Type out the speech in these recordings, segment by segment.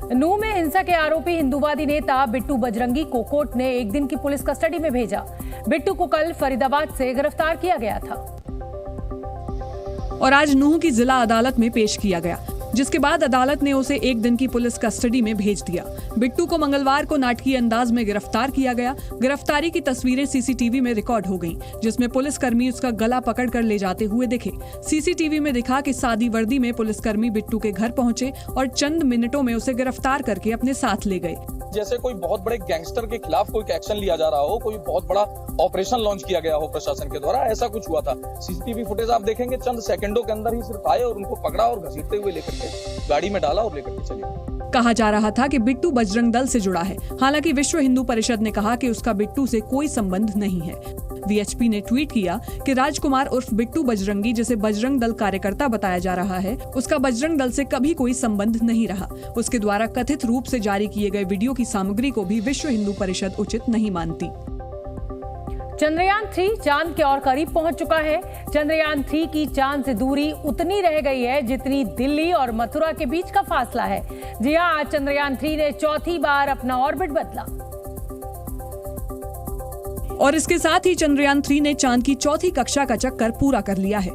नूंह में हिंसा के आरोपी हिंदूवादी नेता बिट्टू बजरंगी को कोर्ट ने 1 दिन की पुलिस कस्टडी में भेजा। बिट्टू को कल फरीदाबाद से गिरफ्तार किया गया था और आज नूंह की जिला अदालत में पेश किया गया, जिसके बाद अदालत ने उसे 1 दिन की पुलिस कस्टडी में भेज दिया। बिट्टू को मंगलवार को नाटकीय अंदाज में गिरफ्तार किया गया। गिरफ्तारी की तस्वीरें सीसीटीवी में रिकॉर्ड हो गईं, जिसमें पुलिसकर्मी उसका गला पकड़कर ले जाते हुए दिखे। सीसीटीवी में दिखा कि सादी वर्दी में पुलिसकर्मी बिट्टू के घर पहुंचे और चंद मिनटों में उसे गिरफ्तार करके अपने साथ ले गए। जैसे कोई बहुत बड़े गैंगस्टर के खिलाफ कोई एक्शन लिया जा रहा हो, कोई बहुत बड़ा ऑपरेशन लॉन्च किया गया हो प्रशासन के द्वारा, ऐसा कुछ हुआ था। सीसीटीवी फुटेज आप देखेंगे, चंद सेकंडों के अंदर ही सिर्फ आए और उनको पकड़ा और घसीटते हुए लेकर के गाड़ी में डाला और लेकर के चले गए। कहा जा रहा था कि बिट्टू बजरंग दल से जुड़ा है। हालांकि विश्व हिंदू परिषद ने कहा कि उसका बिट्टू से कोई संबंध नहीं है। वीएचपी ने ट्वीट किया कि राजकुमार उर्फ बिट्टू बजरंगी, जिसे बजरंग दल कार्यकर्ता बताया जा रहा है, उसका बजरंग दल से कभी कोई संबंध नहीं रहा। उसके द्वारा कथित रूप से जारी किए गए वीडियो की सामग्री को भी विश्व हिंदू परिषद उचित नहीं मानती। चंद्रयान 3 चांद के और करीब पहुंच चुका है। चंद्रयान 3 की चांद से दूरी उतनी रह गई है जितनी दिल्ली और मथुरा के बीच का फासला है। जी हां, आज चंद्रयान 3 ने चौथी बार अपना ऑर्बिट बदला और इसके साथ ही चंद्रयान 3 ने चांद की चौथी कक्षा का चक्कर पूरा कर लिया है।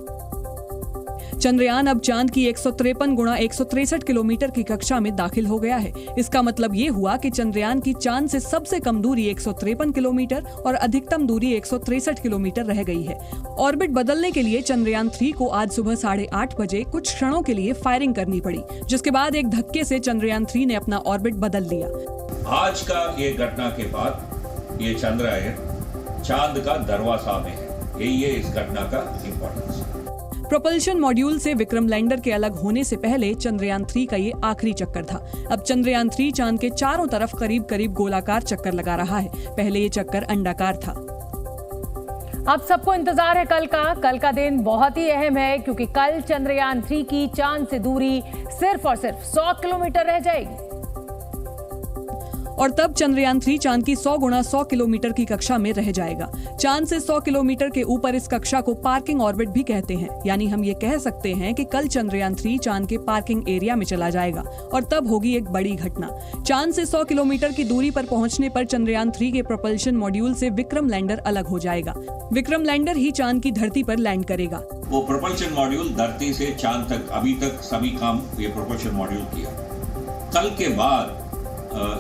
चंद्रयान अब चांद की 153 गुणा 163 किलोमीटर की कक्षा में दाखिल हो गया है। इसका मतलब ये हुआ कि चंद्रयान की चांद से सबसे कम दूरी 153 किलोमीटर और अधिकतम दूरी 163 किलोमीटर रह गई है। ऑर्बिट बदलने के लिए चंद्रयान 3 को आज सुबह 8:30 बजे कुछ क्षणों के लिए फायरिंग करनी पड़ी, जिसके बाद एक धक्के से चंद्रयान 3 ने अपना ऑर्बिट बदल लिया। आज का ये घटना के बाद ये चंद्रयान चांद का दरवाजा में है। यही है इस घटना का इम्पोर्टेंस। प्रोपल्शन मॉड्यूल से विक्रम लैंडर के अलग होने से पहले चंद्रयान 3 का ये आखिरी चक्कर था। अब चंद्रयान 3 चांद के चारों तरफ करीब करीब गोलाकार चक्कर लगा रहा है। पहले ये चक्कर अंडाकार था। अब सबको इंतजार है कल का दिन बहुत ही अहम है, क्योंकि कल चंद्रयान 3 की चांद से दूरी सिर्फ और सिर्फ 100 किलोमीटर रह जाएगी और तब चंद्रयान 3 चांद की 100 गुणा 100 किलोमीटर की कक्षा में रह जाएगा। चांद से 100 किलोमीटर के ऊपर इस कक्षा को पार्किंग ऑर्बिट भी कहते हैं। यानी हम ये कह सकते हैं कि कल चंद्रयान 3 चांद के पार्किंग एरिया में चला जाएगा और तब होगी एक बड़ी घटना। चांद से 100 किलोमीटर की दूरी पर पहुंचने पर चंद्रयान 3 के प्रोपल्शन मॉड्यूल से विक्रम लैंडर अलग हो जाएगा। विक्रम लैंडर ही चांद की धरती पर लैंड करेगा। वो प्रोपल्शन मॉड्यूल धरती से चांद तक अभी तक सभी काम ये प्रोपल्शन मॉड्यूल किया। कल के बाद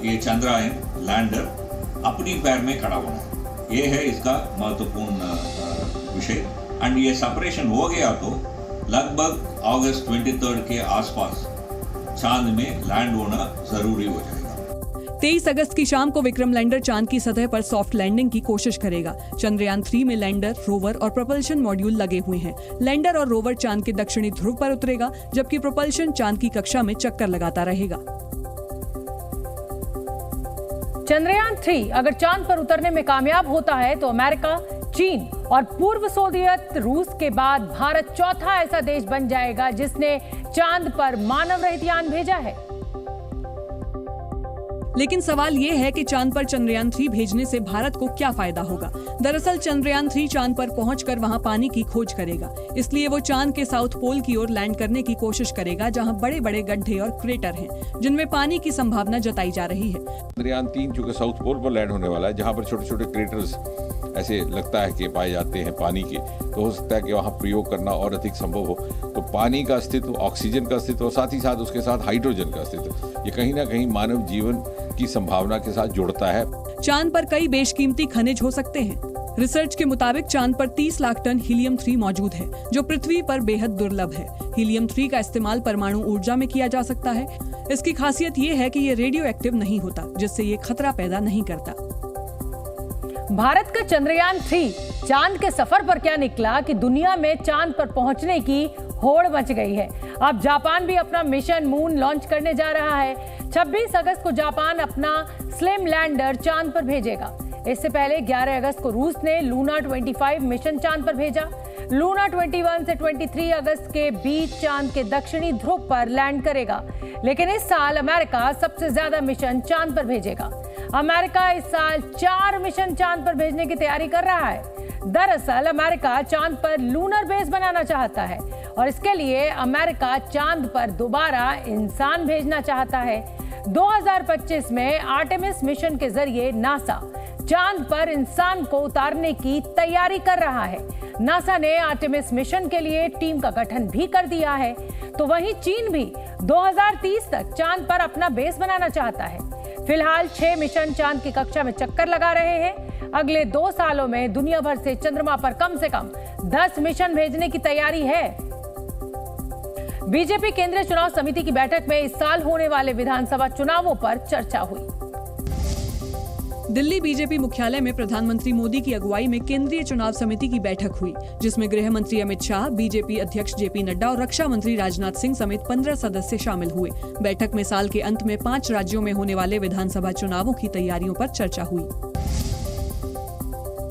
ये चंद्रयान लैंडर अपनी पैर में खड़ा होना है। ये है इसका महत्वपूर्ण विषय। एंड ये सेपरेशन हो गया तो लगभग अगस्त 23 के आसपास चांद में लैंड होना जरूरी हो जाएगा। 23 अगस्त की शाम को विक्रम लैंडर चांद की सतह पर सॉफ्ट लैंडिंग की कोशिश करेगा। चंद्रयान 3 में लैंडर, रोवर और प्रोपल्शन मॉड्यूल लगे हुए हैं। लैंडर और रोवर चांद के दक्षिणी ध्रुव पर उतरेगा, जबकि प्रोपल्शन चांद की कक्षा में चक्कर लगाता रहेगा। चंद्रयान 3 अगर चांद पर उतरने में कामयाब होता है तो अमेरिका, चीन और पूर्व सोवियत रूस के बाद भारत चौथा ऐसा देश बन जाएगा जिसने चांद पर मानव रहित यान भेजा है। लेकिन सवाल ये है कि चांद पर चंद्रयान 3 भेजने से भारत को क्या फायदा होगा। दरअसल चंद्रयान 3 चांद पर पहुंचकर वहां पानी की खोज करेगा। इसलिए वो चांद के साउथ पोल की ओर लैंड करने की कोशिश करेगा, जहां बड़े बड़े गड्ढे और क्रेटर हैं, जिनमें पानी की संभावना जताई जा रही है। चंद्रयान 3 चूंकि साउथ पोल पर लैंड होने वाला है, जहां पर छोटे छोटे क्रेटर्स ऐसे लगता है कि पाए जाते हैं पानी के, तो हो सकता है कि वहाँ प्रयोग करना और अधिक संभव हो। तो पानी का अस्तित्व, ऑक्सीजन का अस्तित्व और साथ ही साथ उसके साथ हाइड्रोजन का अस्तित्व, ये कहीं ना कहीं मानव जीवन की संभावना के साथ जुड़ता है। चांद पर कई बेशकीमती खनिज हो सकते हैं। रिसर्च के मुताबिक चांद पर 30 लाख टन हीलियम 3 मौजूद है, जो पृथ्वी पर बेहद दुर्लभ है। हीलियम 3 का इस्तेमाल परमाणु ऊर्जा में किया जा सकता है। इसकी खासियत ये है कि ये रेडियो एक्टिव नहीं होता, जिससे ये खतरा पैदा नहीं करता। भारत का चंद्रयान 3 चांद के सफर पर क्या निकला कि दुनिया में चांद पर पहुंचने की होड़ मच गई है। अब जापान भी अपना मिशन मून लॉन्च करने जा रहा है। 26 अगस्त को जापान अपना स्लिम लैंडर चांद पर भेजेगा। इससे पहले 11 अगस्त को रूस ने लूना 25 मिशन चांद पर भेजा। लूना 21 से 23 अगस्त के बीच चांद के दक्षिणी ध्रुव पर लैंड करेगा। लेकिन इस साल अमेरिका सबसे ज्यादा मिशन चांद पर भेजेगा। अमेरिका इस साल 4 मिशन चांद पर भेजने की तैयारी कर रहा है। दरअसल अमेरिका चांद पर लूनर बेस बनाना चाहता है और इसके लिए अमेरिका चांद पर दोबारा इंसान भेजना चाहता है। 2025 में आर्टेमिस मिशन के जरिए नासा चांद पर इंसान को उतारने की तैयारी कर रहा है। नासा ने आर्टेमिस मिशन के लिए टीम का गठन भी कर दिया है। तो वहीं चीन भी 2030 तक चांद पर अपना बेस बनाना चाहता है। फिलहाल 6 मिशन चांद की कक्षा में चक्कर लगा रहे हैं। अगले 2 सालों में दुनिया भर से चंद्रमा पर कम से कम 10 मिशन भेजने की तैयारी है। बीजेपी केंद्रीय चुनाव समिति की बैठक में इस साल होने वाले विधानसभा चुनावों पर चर्चा हुई। दिल्ली बीजेपी मुख्यालय में प्रधानमंत्री मोदी की अगुवाई में केंद्रीय चुनाव समिति की बैठक हुई, जिसमें गृह मंत्री अमित शाह, बीजेपी अध्यक्ष जेपी नड्डा और रक्षा मंत्री राजनाथ सिंह समेत 15 सदस्य शामिल हुए। बैठक में साल के अंत में 5 राज्यों में होने वाले विधानसभा चुनावों की तैयारियों पर चर्चा हुई।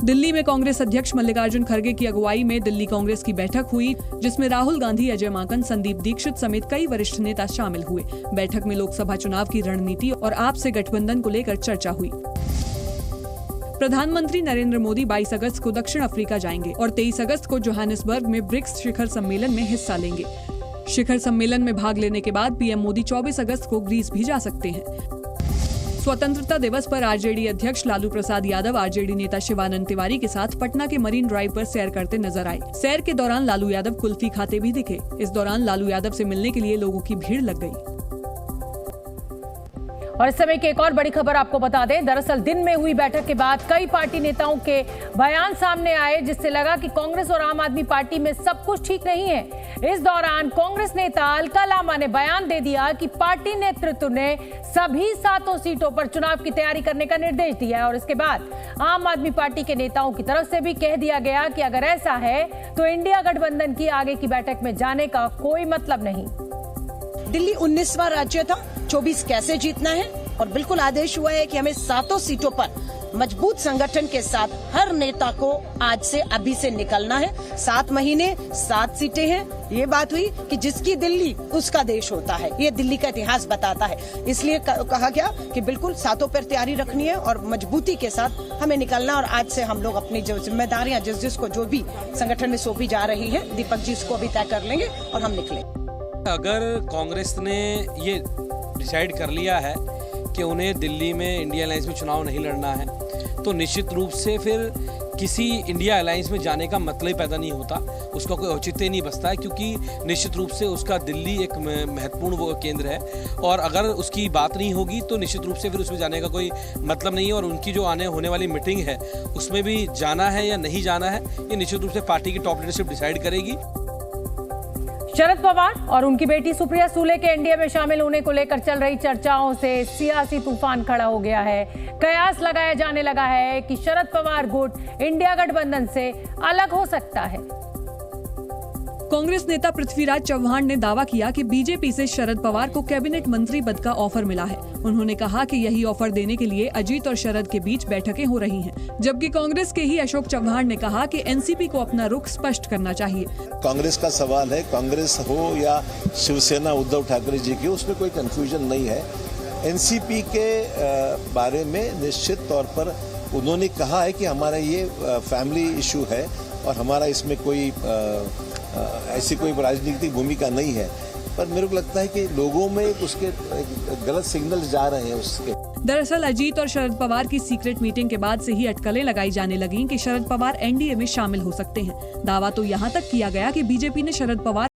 दिल्ली में कांग्रेस अध्यक्ष मल्लिकार्जुन खड़गे की अगुवाई में दिल्ली कांग्रेस की बैठक हुई, जिसमें राहुल गांधी, अजय माकन, संदीप दीक्षित समेत कई वरिष्ठ नेता शामिल हुए। बैठक में लोकसभा चुनाव की रणनीति और आपसे गठबंधन को लेकर चर्चा हुई। प्रधानमंत्री नरेंद्र मोदी 22 अगस्त को दक्षिण अफ्रीका जाएंगे और 23 अगस्त को जोहानिसबर्ग में ब्रिक्स शिखर सम्मेलन में हिस्सा लेंगे। शिखर सम्मेलन में भाग लेने के बाद पीएम मोदी 24 अगस्त को ग्रीस भी जा सकते हैं। स्वतंत्रता दिवस पर आरजेडी अध्यक्ष लालू प्रसाद यादव आरजेडी नेता शिवानंद तिवारी के साथ पटना के मरीन ड्राइव पर सैर करते नजर आए। सैर के दौरान लालू यादव कुल्फी खाते भी दिखे। इस दौरान लालू यादव से मिलने के लिए लोगों की भीड़ लग गई। और इस समय की एक और बड़ी खबर आपको बता दें। दरअसल दिन में हुई बैठक के बाद कई पार्टी नेताओं के बयान सामने आए, जिससे लगा कि कांग्रेस और आम आदमी पार्टी में सब कुछ ठीक नहीं है। इस दौरान कांग्रेस नेता अलका लांबा ने बयान दे दिया कि पार्टी नेतृत्व ने सभी 7 सीटों पर चुनाव की तैयारी करने का निर्देश दिया है। और इसके बाद आम आदमी पार्टी के नेताओं की तरफ से भी कह दिया गया कि अगर ऐसा है तो इंडिया गठबंधन की आगे की बैठक में जाने का कोई मतलब नहीं। दिल्ली 19वां राज्य था, 24 कैसे जीतना है, और बिल्कुल आदेश हुआ है कि हमें 7 सीटों पर मजबूत संगठन के साथ हर नेता को आज से अभी से निकलना है। 7 महीने 7 सीटें हैं। ये बात हुई कि जिसकी दिल्ली उसका देश होता है, ये दिल्ली का इतिहास बताता है। इसलिए कहा गया कि बिल्कुल 7 पर तैयारी रखनी है और मजबूती के साथ हमें निकलना। और आज से हम लोग अपनी जो जिम्मेदारियां जिसको जो भी संगठन में सौंपी जा रही है, दीपक जी इसको अभी तय कर लेंगे और हम निकलेंगे। अगर कांग्रेस ने ये डिसाइड कर लिया है कि उन्हें दिल्ली में इंडिया अलायंस में चुनाव नहीं लड़ना है, तो निश्चित रूप से फिर किसी इंडिया अलायंस में जाने का मतलब ही पैदा नहीं होता, उसका कोई औचित्य नहीं बचता है, क्योंकि निश्चित रूप से उसका दिल्ली एक महत्वपूर्ण वो केंद्र है। और अगर उसकी बात नहीं होगी तो निश्चित रूप से फिर उसमें जाने का कोई मतलब नहीं है। और उनकी जो होने वाली मीटिंग है उसमें भी जाना है या नहीं जाना है, ये निश्चित रूप से पार्टी की टॉप लीडरशिप डिसाइड करेगी। शरद पवार और उनकी बेटी सुप्रिया सूले के एनडीए में शामिल होने को लेकर चल रही चर्चाओं से सियासी तूफान खड़ा हो गया है। कयास लगाया जाने लगा है कि शरद पवार गुट इंडिया गठबंधन से अलग हो सकता है। कांग्रेस नेता पृथ्वीराज चव्हाण ने दावा किया कि बीजेपी से शरद पवार को कैबिनेट मंत्री पद का ऑफर मिला है। उन्होंने कहा कि यही ऑफर देने के लिए अजीत और शरद के बीच बैठकें हो रही हैं, जबकि कांग्रेस के ही अशोक चव्हाण ने कहा कि एनसीपी को अपना रुख स्पष्ट करना चाहिए। कांग्रेस का सवाल है, कांग्रेस हो या शिवसेना उद्धव ठाकरे जी की, उसमें कोई कंफ्यूजन नहीं है। एनसीपी के बारे में निश्चित तौर पर उन्होंने कहा है कि हमारा ये फैमिली इशू है और हमारा इसमें कोई ऐसी कोई राजनीतिक भूमिका नहीं है। पर मेरे को लगता है कि लोगों में उसके गलत सिग्नल्स जा रहे हैं उसके। दरअसल अजीत और शरद पवार की सीक्रेट मीटिंग के बाद से ही अटकलें लगाई जाने लगीं कि शरद पवार एनडीए में शामिल हो सकते हैं। दावा तो यहां तक किया गया कि बीजेपी ने शरद पवार